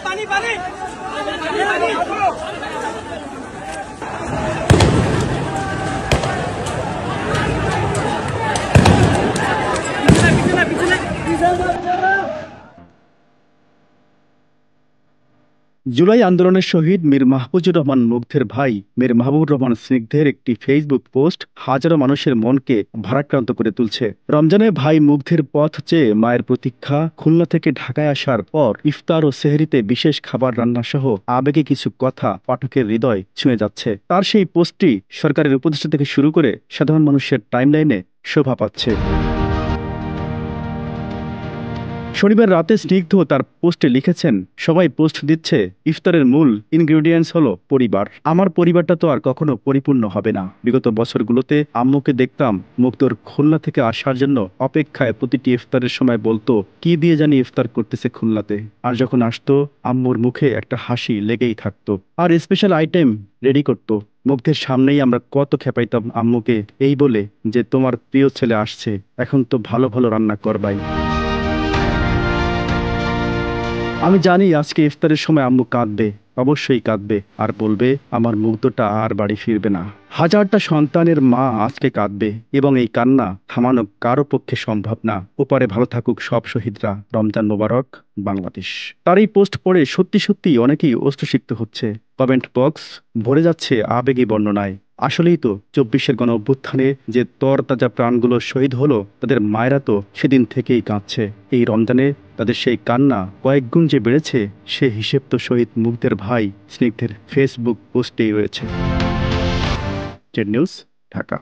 পানি পানি জুলাই আন্দোলনের শহীদ মীর মাহফুজুর রহমান মুগ্ধের ভাই মীর মাহবুবুর রহমান স্নিগ্ধের একটি ফেসবুক পোস্ট হাজারো মানুষের মনকে ভারাক্রান্ত করে তুলছে। রমজানে ভাই মুগ্ধের পথ চেয়ে মায়ের প্রতীক্ষা, খুলনা থেকে ঢাকায় আসার পর ইফতার ও সেহরিতে বিশেষ খাবার রান্না সহ আবেগে কিছু কথা পাঠকের হৃদয় ছুঁয়ে যাচ্ছে। তার সেই পোস্টটি সরকারের উপদেষ্টা থেকে শুরু করে সাধারণ মানুষের টাইমলাইনে শোভা পাচ্ছে। শনিবার রাতে স্নিগ্ধ তার পোস্টে লিখেছেন, সবাই পোস্ট দিচ্ছে, ইফতারের মূল ইনগ্রেডিয়েন্টস হলো পরিবার। আমার পরিবারটা তো আর কখনো পরিপূর্ণ হবে না। বিগত বছরগুলোতে আম্মুকে দেখতাম মুগ্ধর খুলনা থেকে আসার জন্য অপেক্ষায় প্রতিটি ইফতারের সময় বলতো, কি দিয়ে জানি ইফতার করতেছে খুলনাতে। আর যখন আসতো আম্মুর মুখে একটা হাসি লেগেই থাকতো আর স্পেশাল আইটেম রেডি করতো। মুগ্ধের সামনেই আমরা কত খেপাইতাম আম্মুকে এই বলে যে তোমার প্রিয় ছেলে আসছে, এখন তো ভালো ভালো রান্না করবাই। আমি জানি আজকে ইফতারের সময় আম্মু কাঁদবে, অবশ্যই কাঁদবে আর বলবে আমার মুগ্ধটা আর বাড়ি ফিরবে না। হাজারটা সন্তানের মা আজকে কাঁদবে এবং এই কান্না থামানো কারো পক্ষে সম্ভব না। ওপারে ভালো থাকুক সব শহীদরা। রমজান মোবারক, বাংলাদেশ। তার এই পোস্ট পড়ে সত্যি সত্যি অনেকেই অশ্রুসিক্ত হচ্ছে। কমেন্ট বক্স ভরে যাচ্ছে আবেগী বর্ণনায়। আসলেই তো ২৪-এর গণ অভ্যুত্থানে যে তরতাজা প্রাণগুলো শহীদ হলো, তাদের মায়েরা তো সেদিন থেকেই কাঁদছে। এই রমজানে তাদের সেই কান্না কয়েক গুণ যে বেড়েছে সে হিসেব তো শহীদ মুগ্ধের ভাই স্নিগ্ধের ফেসবুক পোস্টেই রয়েছে। Z news, Dhaka.